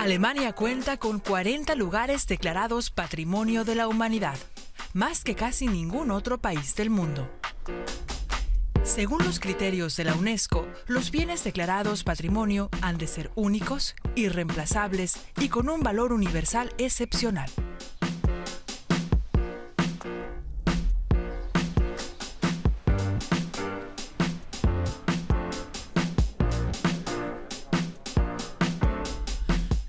Alemania cuenta con 40 lugares declarados Patrimonio de la Humanidad, más que casi ningún otro país del mundo. Según los criterios de la UNESCO, los bienes declarados patrimonio han de ser únicos, irreemplazables y con un valor universal excepcional.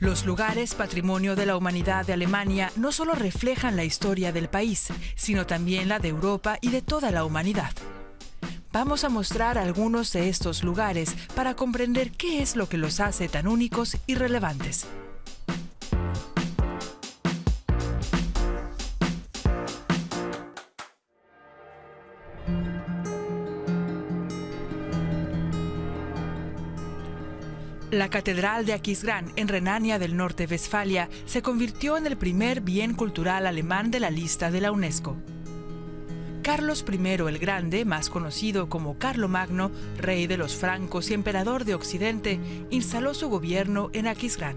Los lugares Patrimonio de la Humanidad de Alemania no solo reflejan la historia del país, sino también la de Europa y de toda la humanidad. Vamos a mostrar algunos de estos lugares para comprender qué es lo que los hace tan únicos y relevantes. La Catedral de Aquisgrán, en Renania del Norte-Westfalia, se convirtió en el primer bien cultural alemán de la lista de la UNESCO. Carlos I el Grande, más conocido como Carlomagno, rey de los francos y emperador de Occidente, instaló su gobierno en Aquisgrán.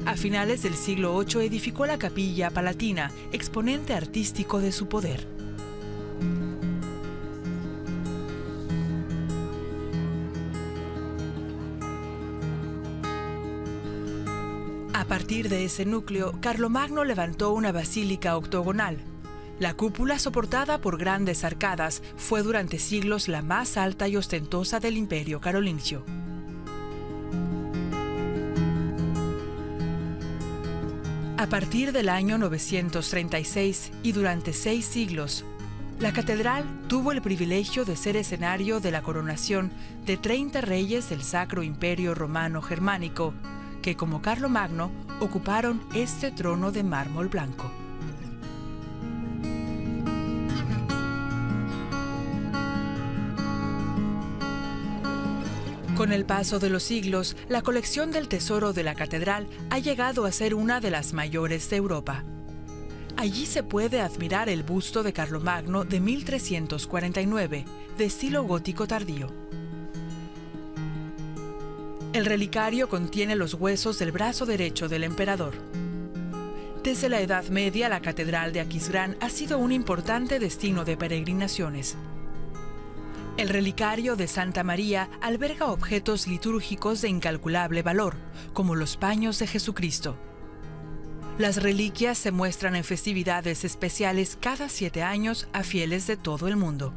A finales del siglo VIII edificó la Capilla Palatina, exponente artístico de su poder. A partir de ese núcleo, Carlomagno levantó una basílica octogonal. La cúpula, soportada por grandes arcadas, fue durante siglos la más alta y ostentosa del Imperio carolingio. A partir del año 936 y durante 6 siglos, la catedral tuvo el privilegio de ser escenario de la coronación de 30 reyes del Sacro Imperio Romano Germánico, que como Carlomagno ocuparon este trono de mármol blanco. Con el paso de los siglos, la colección del tesoro de la catedral ha llegado a ser una de las mayores de Europa. Allí se puede admirar el busto de Carlomagno de 1349, de estilo gótico tardío. El relicario contiene los huesos del brazo derecho del emperador. Desde la Edad Media, la Catedral de Aquisgrán ha sido un importante destino de peregrinaciones. El relicario de Santa María alberga objetos litúrgicos de incalculable valor, como los paños de Jesucristo. Las reliquias se muestran en festividades especiales cada 7 años a fieles de todo el mundo.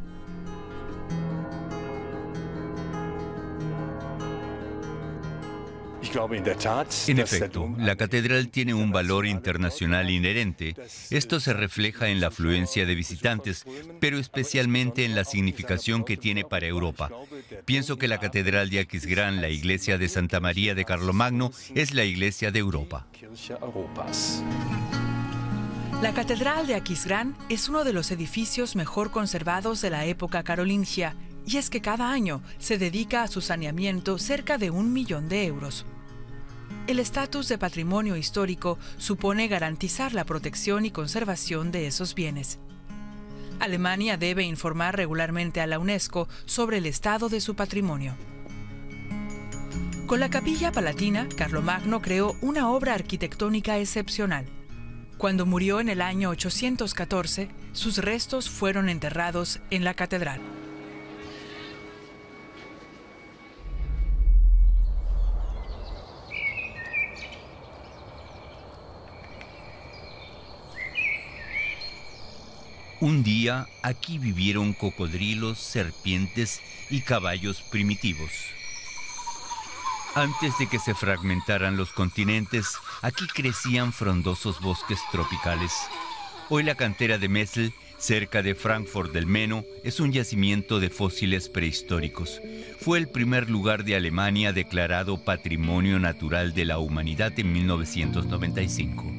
En efecto, la catedral tiene un valor internacional inherente. Esto se refleja en la afluencia de visitantes, pero especialmente en la significación que tiene para Europa. Pienso que la catedral de Aquisgrán, la iglesia de Santa María de Carlomagno, es la iglesia de Europa. La catedral de Aquisgrán es uno de los edificios mejor conservados de la época carolingia, y es que cada año se dedica a su saneamiento cerca de 1 millón de euros. El estatus de patrimonio histórico supone garantizar la protección y conservación de esos bienes. Alemania debe informar regularmente a la UNESCO sobre el estado de su patrimonio. Con la Capilla Palatina, Carlomagno creó una obra arquitectónica excepcional. Cuando murió en el año 814, sus restos fueron enterrados en la catedral. Un día, aquí vivieron cocodrilos, serpientes y caballos primitivos. Antes de que se fragmentaran los continentes, aquí crecían frondosos bosques tropicales. Hoy la cantera de Messel, cerca de Frankfurt del Meno, es un yacimiento de fósiles prehistóricos. Fue el primer lugar de Alemania declarado Patrimonio Natural de la Humanidad en 1995.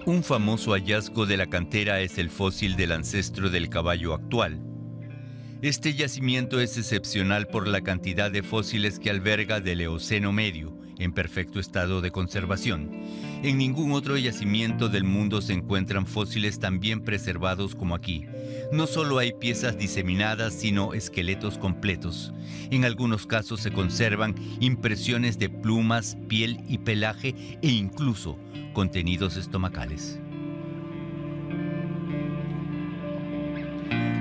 Un famoso hallazgo de la cantera es el fósil del ancestro del caballo actual. Este yacimiento es excepcional por la cantidad de fósiles que alberga del Eoceno medio, en perfecto estado de conservación. En ningún otro yacimiento del mundo se encuentran fósiles tan bien preservados como aquí. No solo hay piezas diseminadas, sino esqueletos completos. En algunos casos se conservan impresiones de plumas, piel y pelaje e incluso contenidos estomacales.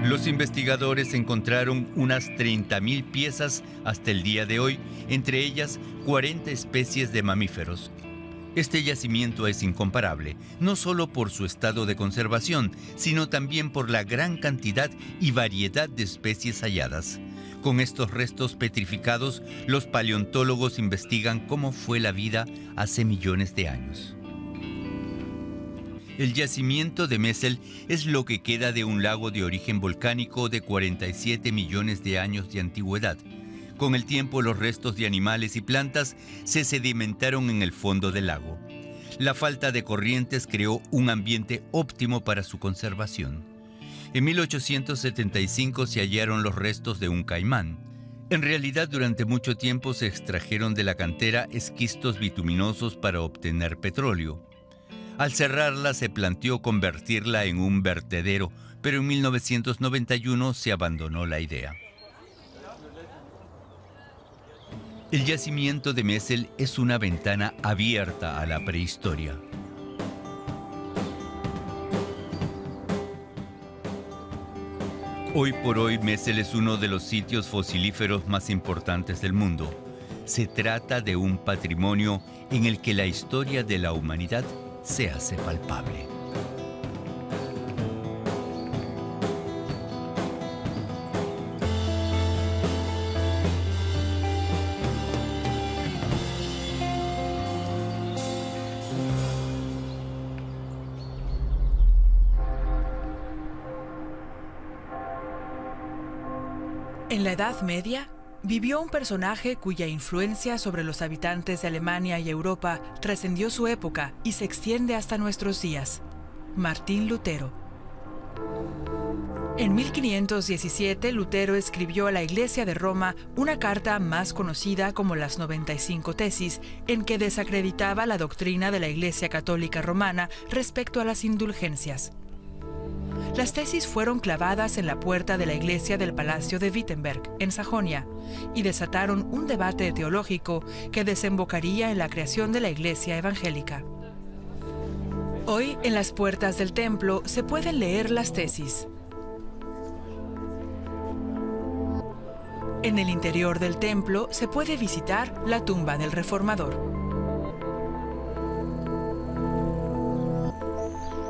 Los investigadores encontraron unas 30.000 piezas hasta el día de hoy, entre ellas 40 especies de mamíferos. Este yacimiento es incomparable, no solo por su estado de conservación, sino también por la gran cantidad y variedad de especies halladas. Con estos restos petrificados, los paleontólogos investigan cómo fue la vida hace millones de años. El yacimiento de Messel es lo que queda de un lago de origen volcánico de 47 millones de años de antigüedad. Con el tiempo, los restos de animales y plantas se sedimentaron en el fondo del lago. La falta de corrientes creó un ambiente óptimo para su conservación. En 1875 se hallaron los restos de un caimán. En realidad, durante mucho tiempo se extrajeron de la cantera esquistos bituminosos para obtener petróleo. Al cerrarla se planteó convertirla en un vertedero, pero en 1991 se abandonó la idea. El yacimiento de Messel es una ventana abierta a la prehistoria. Hoy por hoy, Messel es uno de los sitios fosilíferos más importantes del mundo. Se trata de un patrimonio en el que la historia de la humanidad se hace palpable. En la Edad Media, vivió un personaje cuya influencia sobre los habitantes de Alemania y Europa trascendió su época y se extiende hasta nuestros días: Martín Lutero. En 1517, Lutero escribió a la Iglesia de Roma una carta más conocida como las 95 Tesis, en que desacreditaba la doctrina de la Iglesia Católica Romana respecto a las indulgencias. Las tesis fueron clavadas en la puerta de la iglesia del Palacio de Wittenberg, en Sajonia, y desataron un debate teológico que desembocaría en la creación de la iglesia evangélica. Hoy, en las puertas del templo, se pueden leer las tesis. En el interior del templo se puede visitar la tumba del reformador.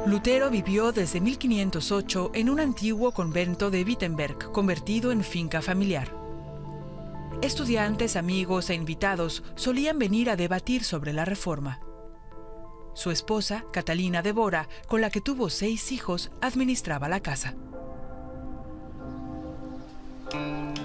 Lutero vivió desde 1508 en un antiguo convento de Wittenberg, convertido en finca familiar. Estudiantes, amigos e invitados solían venir a debatir sobre la reforma. Su esposa, Catalina de Bora, con la que tuvo 6 hijos, administraba la casa.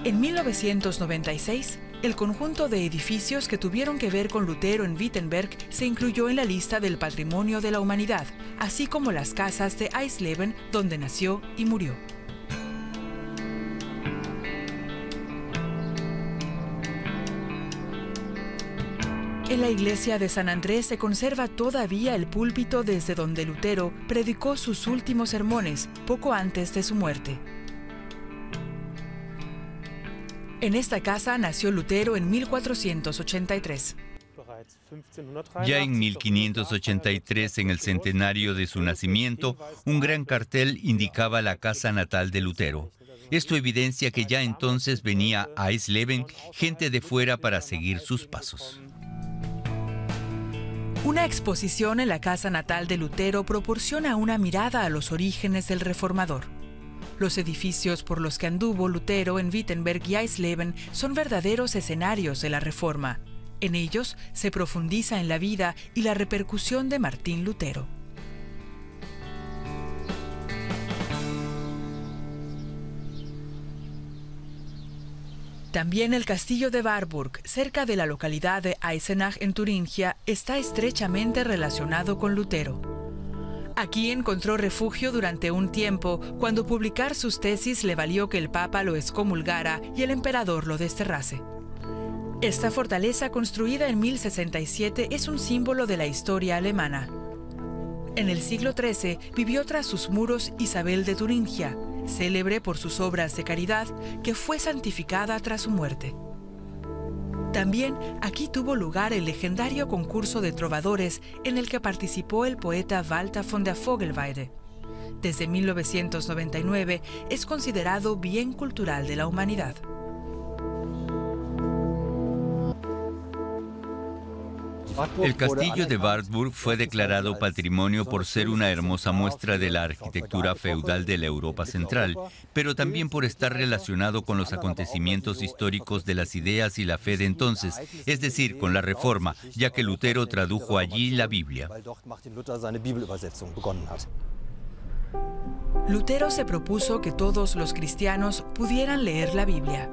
En 1996, el conjunto de edificios que tuvieron que ver con Lutero en Wittenberg se incluyó en la lista del Patrimonio de la Humanidad, así como las casas de Eisleben, donde nació y murió. En la iglesia de San Andrés se conserva todavía el púlpito desde donde Lutero predicó sus últimos sermones, poco antes de su muerte. En esta casa nació Lutero en 1483. Ya en 1583, en el centenario de su nacimiento, un gran cartel indicaba la casa natal de Lutero. Esto evidencia que ya entonces venía a Eisleben gente de fuera para seguir sus pasos. Una exposición en la casa natal de Lutero proporciona una mirada a los orígenes del reformador. Los edificios por los que anduvo Lutero en Wittenberg y Eisleben son verdaderos escenarios de la Reforma. En ellos se profundiza en la vida y la repercusión de Martín Lutero. También el castillo de Warburg, cerca de la localidad de Eisenach en Turingia, está estrechamente relacionado con Lutero. Aquí encontró refugio durante un tiempo, cuando publicar sus tesis le valió que el Papa lo excomulgara y el emperador lo desterrase. Esta fortaleza, construida en 1067, es un símbolo de la historia alemana. En el siglo XIII vivió tras sus muros Isabel de Turingia, célebre por sus obras de caridad, que fue santificada tras su muerte. También aquí tuvo lugar el legendario concurso de trovadores en el que participó el poeta Walter von der Vogelweide. Desde 1999 es considerado bien cultural de la humanidad. El castillo de Wartburg fue declarado patrimonio por ser una hermosa muestra de la arquitectura feudal de la Europa central, pero también por estar relacionado con los acontecimientos históricos de las ideas y la fe de entonces, es decir, con la Reforma, ya que Lutero tradujo allí la Biblia. Lutero se propuso que todos los cristianos pudieran leer la Biblia.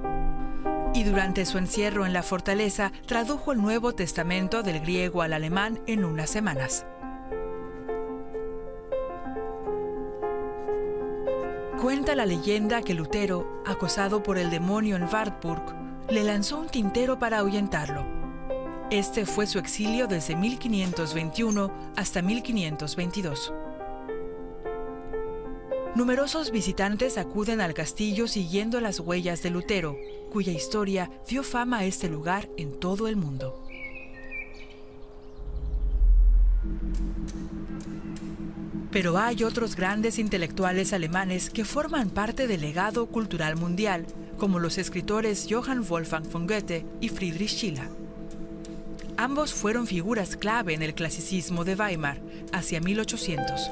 Y durante su encierro en la fortaleza, tradujo el Nuevo Testamento del griego al alemán en unas semanas. Cuenta la leyenda que Lutero, acosado por el demonio en Wartburg, le lanzó un tintero para ahuyentarlo. Este fue su exilio desde 1521 hasta 1522. Numerosos visitantes acuden al castillo siguiendo las huellas de Lutero, cuya historia dio fama a este lugar en todo el mundo. Pero hay otros grandes intelectuales alemanes que forman parte del legado cultural mundial, como los escritores Johann Wolfgang von Goethe y Friedrich Schiller. Ambos fueron figuras clave en el clasicismo de Weimar, hacia 1800.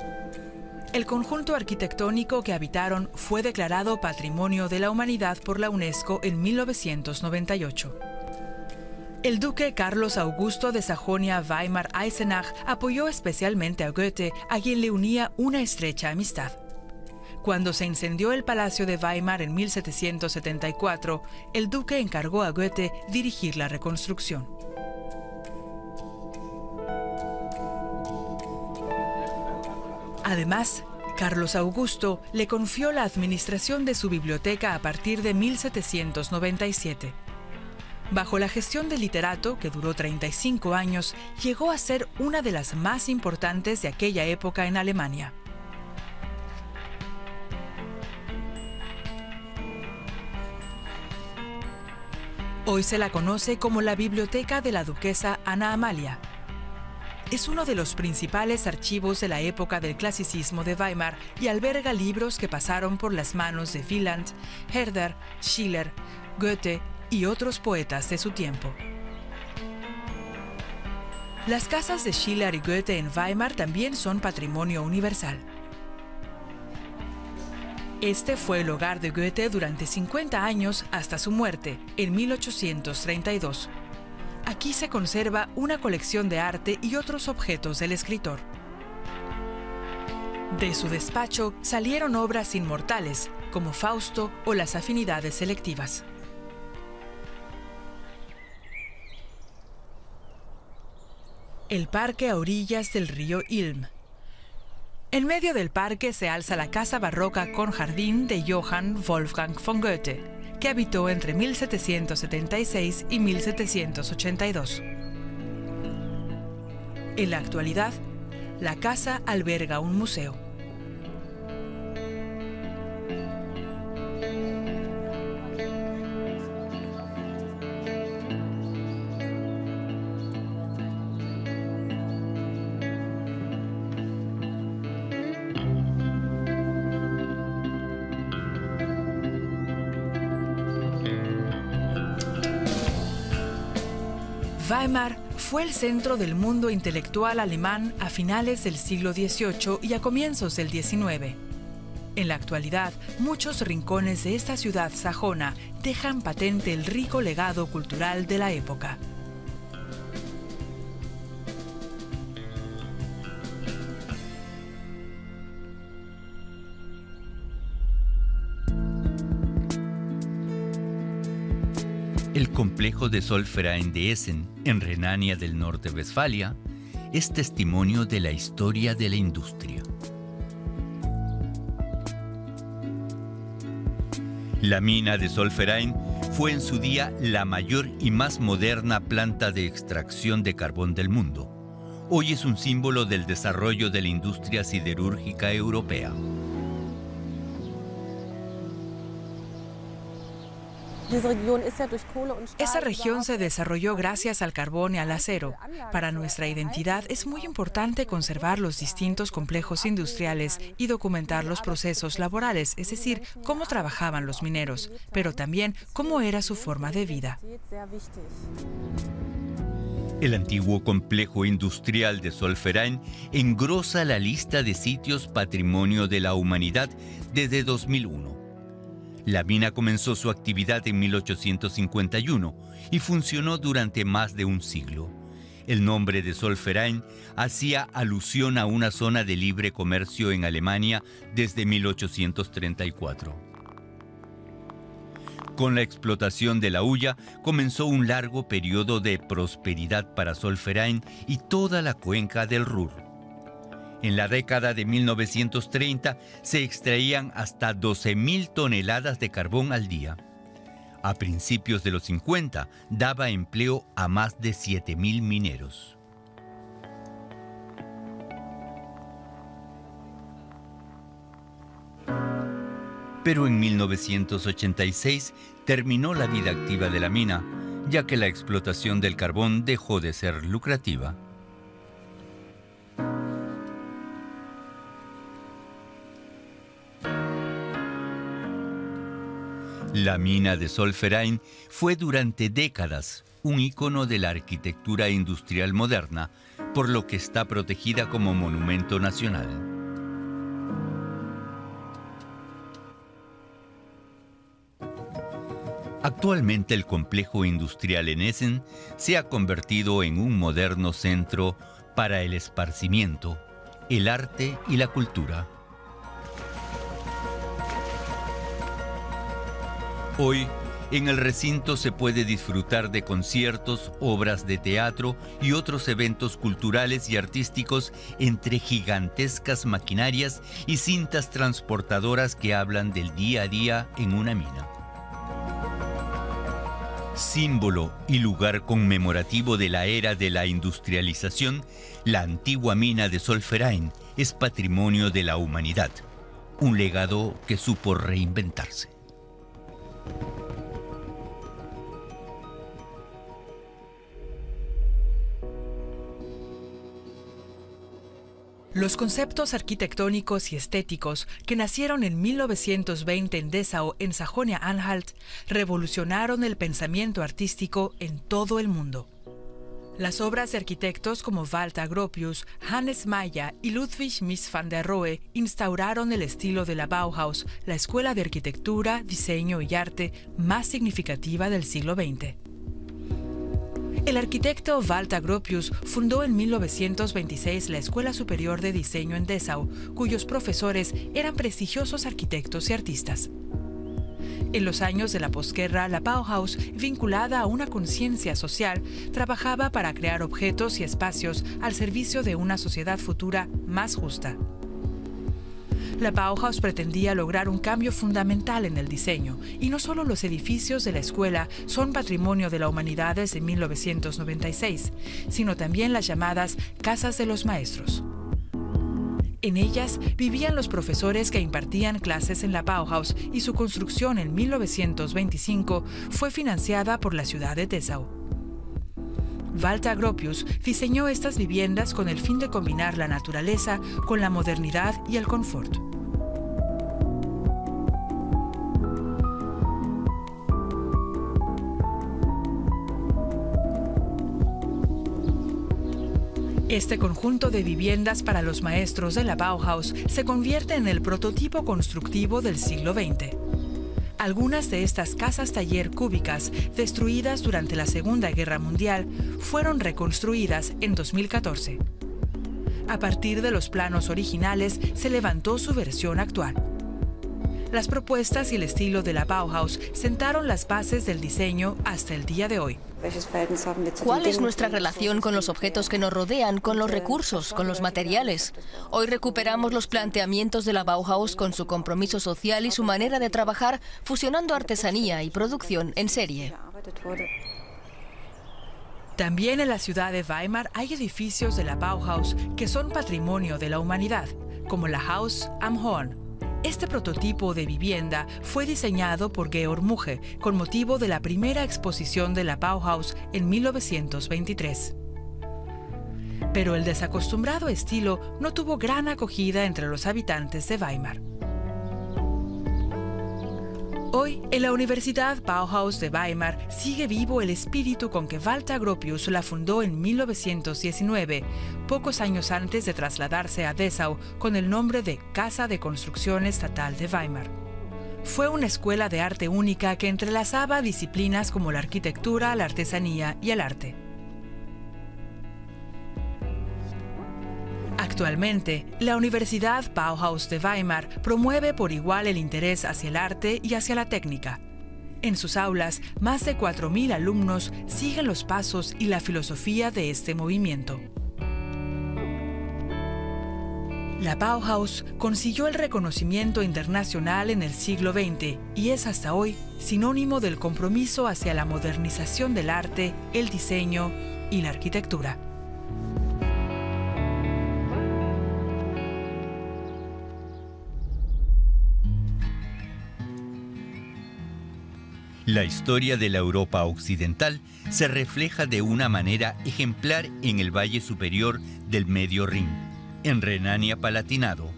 El conjunto arquitectónico que habitaron fue declarado Patrimonio de la Humanidad por la UNESCO en 1998. El duque Carlos Augusto de Sajonia-Weimar-Eisenach apoyó especialmente a Goethe, a quien le unía una estrecha amistad. Cuando se incendió el Palacio de Weimar en 1774, el duque encargó a Goethe dirigir la reconstrucción. Además, Carlos Augusto le confió la administración de su biblioteca a partir de 1797. Bajo la gestión del literato, que duró 35 años, llegó a ser una de las más importantes de aquella época en Alemania. Hoy se la conoce como la Biblioteca de la Duquesa Ana Amalia. Es uno de los principales archivos de la época del clasicismo de Weimar y alberga libros que pasaron por las manos de Wieland, Herder, Schiller, Goethe y otros poetas de su tiempo. Las casas de Schiller y Goethe en Weimar también son patrimonio universal. Este fue el hogar de Goethe durante 50 años hasta su muerte, en 1832. Aquí se conserva una colección de arte y otros objetos del escritor. De su despacho salieron obras inmortales, como Fausto o las afinidades selectivas. El parque a orillas del río Ilm. En medio del parque se alza la casa barroca con jardín de Johann Wolfgang von Goethe, que habitó entre 1776 y 1782. En la actualidad, la casa alberga un museo. Weimar fue el centro del mundo intelectual alemán a finales del siglo XVIII y a comienzos del XIX. En la actualidad, muchos rincones de esta ciudad sajona dejan patente el rico legado cultural de la época. El complejo de Zollverein de Essen, en Renania del Norte-Westfalia, es testimonio de la historia de la industria. La mina de Solferijn fue en su día la mayor y más moderna planta de extracción de carbón del mundo. Hoy es un símbolo del desarrollo de la industria siderúrgica europea. Esa región se desarrolló gracias al carbón y al acero. Para nuestra identidad es muy importante conservar los distintos complejos industriales y documentar los procesos laborales, es decir, cómo trabajaban los mineros, pero también cómo era su forma de vida. El antiguo complejo industrial de Solferijn engrosa la lista de sitios Patrimonio de la Humanidad desde 2001. La mina comenzó su actividad en 1851 y funcionó durante más de un siglo. El nombre de Solferijn hacía alusión a una zona de libre comercio en Alemania desde 1834. Con la explotación de la hulla comenzó un largo periodo de prosperidad para Solferijn y toda la cuenca del Ruhr. En la década de 1930 se extraían hasta 12.000 toneladas de carbón al día. A principios de los 50 daba empleo a más de 7.000 mineros. Pero en 1986 terminó la vida activa de la mina, ya que la explotación del carbón dejó de ser lucrativa. La mina de Solferijn fue durante décadas un ícono de la arquitectura industrial moderna, por lo que está protegida como monumento nacional. Actualmente el complejo industrial en Essen se ha convertido en un moderno centro para el esparcimiento, el arte y la cultura. Hoy, en el recinto se puede disfrutar de conciertos, obras de teatro y otros eventos culturales y artísticos entre gigantescas maquinarias y cintas transportadoras que hablan del día a día en una mina. Símbolo y lugar conmemorativo de la era de la industrialización, la antigua mina de Solferijn es patrimonio de la humanidad, un legado que supo reinventarse. Los conceptos arquitectónicos y estéticos que nacieron en 1920 en Dessau, en Sajonia-Anhalt, revolucionaron el pensamiento artístico en todo el mundo. Las obras de arquitectos como Walter Gropius, Hannes Meyer y Ludwig Mies van der Rohe instauraron el estilo de la Bauhaus, la escuela de arquitectura, diseño y arte más significativa del siglo XX. El arquitecto Walter Gropius fundó en 1926 la Escuela Superior de Diseño en Dessau, cuyos profesores eran prestigiosos arquitectos y artistas. En los años de la posguerra, la Bauhaus, vinculada a una conciencia social, trabajaba para crear objetos y espacios al servicio de una sociedad futura más justa. La Bauhaus pretendía lograr un cambio fundamental en el diseño, y no solo los edificios de la escuela son patrimonio de la humanidad desde 1996, sino también las llamadas Casas de los Maestros. En ellas vivían los profesores que impartían clases en la Bauhaus y su construcción en 1925 fue financiada por la ciudad de Dessau. Walter Gropius diseñó estas viviendas con el fin de combinar la naturaleza con la modernidad y el confort. Este conjunto de viviendas para los maestros de la Bauhaus se convierte en el prototipo constructivo del siglo XX. Algunas de estas casas-taller cúbicas, destruidas durante la Segunda Guerra Mundial, fueron reconstruidas en 2014. A partir de los planos originales, se levantó su versión actual. Las propuestas y el estilo de la Bauhaus sentaron las bases del diseño hasta el día de hoy. ¿Cuál es nuestra relación con los objetos que nos rodean, con los recursos, con los materiales? Hoy recuperamos los planteamientos de la Bauhaus con su compromiso social y su manera de trabajar, fusionando artesanía y producción en serie. También en la ciudad de Weimar hay edificios de la Bauhaus que son patrimonio de la humanidad, como la Haus am Horn. Este prototipo de vivienda fue diseñado por Georg Muche con motivo de la primera exposición de la Bauhaus en 1923. Pero el desacostumbrado estilo no tuvo gran acogida entre los habitantes de Weimar. Hoy, en la Universidad Bauhaus de Weimar sigue vivo el espíritu con que Walter Gropius la fundó en 1919, pocos años antes de trasladarse a Dessau con el nombre de Casa de Construcción Estatal de Weimar. Fue una escuela de arte única que entrelazaba disciplinas como la arquitectura, la artesanía y el arte. Actualmente, la Universidad Bauhaus de Weimar promueve por igual el interés hacia el arte y hacia la técnica. En sus aulas, más de 4.000 alumnos siguen los pasos y la filosofía de este movimiento. La Bauhaus consiguió el reconocimiento internacional en el siglo XX y es hasta hoy sinónimo del compromiso hacia la modernización del arte, el diseño y la arquitectura. La historia de la Europa occidental se refleja de una manera ejemplar en el valle superior del Medio Rin, en Renania-Palatinado.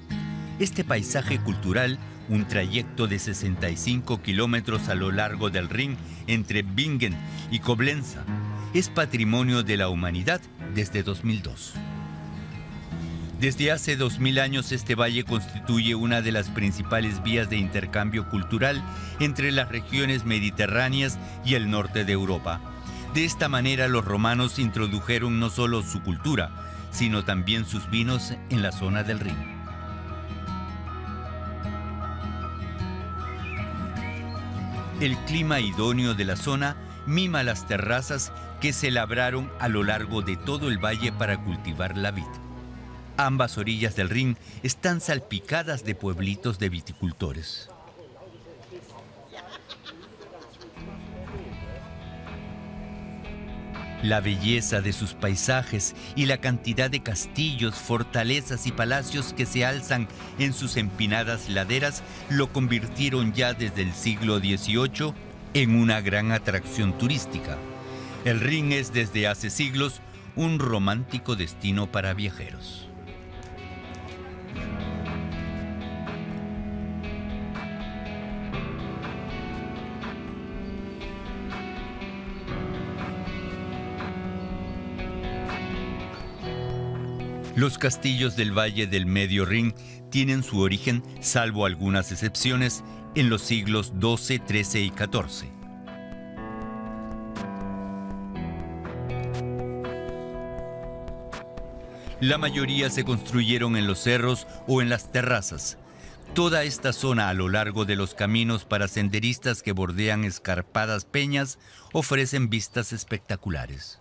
Este paisaje cultural, un trayecto de 65 kilómetros a lo largo del Rin entre Bingen y Coblenza, es patrimonio de la humanidad desde 2002. Desde hace 2000 años este valle constituye una de las principales vías de intercambio cultural entre las regiones mediterráneas y el norte de Europa. De esta manera los romanos introdujeron no solo su cultura, sino también sus vinos en la zona del Rin. El clima idóneo de la zona mima las terrazas que se labraron a lo largo de todo el valle para cultivar la vid. Ambas orillas del Rin están salpicadas de pueblitos de viticultores. La belleza de sus paisajes y la cantidad de castillos, fortalezas y palacios que se alzan en sus empinadas laderas lo convirtieron ya desde el siglo XVIII en una gran atracción turística. El Rin es desde hace siglos un romántico destino para viajeros. Los castillos del Valle del Medio Rin tienen su origen, salvo algunas excepciones, en los siglos XII, XIII y XIV. La mayoría se construyeron en los cerros o en las terrazas. Toda esta zona a lo largo de los caminos para senderistas que bordean escarpadas peñas ofrecen vistas espectaculares.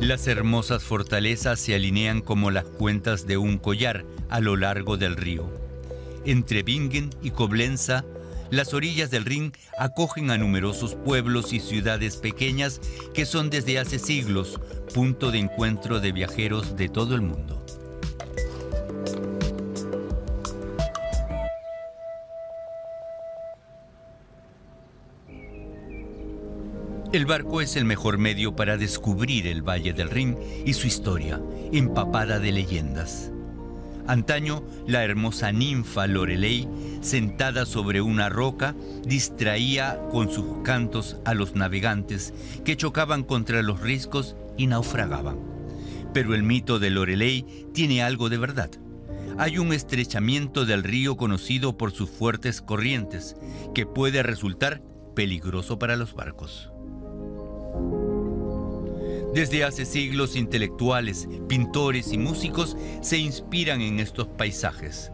Las hermosas fortalezas se alinean como las cuentas de un collar a lo largo del río. Entre Bingen y Coblenza, las orillas del Rin acogen a numerosos pueblos y ciudades pequeñas que son desde hace siglos punto de encuentro de viajeros de todo el mundo. El barco es el mejor medio para descubrir el Valle del Rin y su historia, empapada de leyendas. Antaño, la hermosa ninfa Lorelei, sentada sobre una roca, distraía con sus cantos a los navegantes que chocaban contra los riscos y naufragaban. Pero el mito de Lorelei tiene algo de verdad. Hay un estrechamiento del río conocido por sus fuertes corrientes, que puede resultar peligroso para los barcos. Desde hace siglos, intelectuales, pintores y músicos se inspiran en estos paisajes.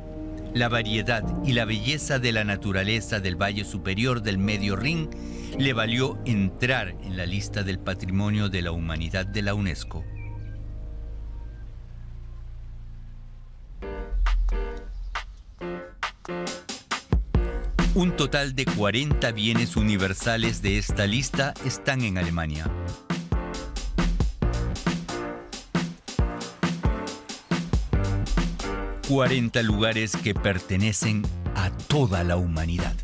La variedad y la belleza de la naturaleza del Valle Superior del Medio Rin le valió entrar en la lista del Patrimonio de la Humanidad de la UNESCO. Un total de 40 bienes universales de esta lista están en Alemania. 40 lugares que pertenecen a toda la humanidad.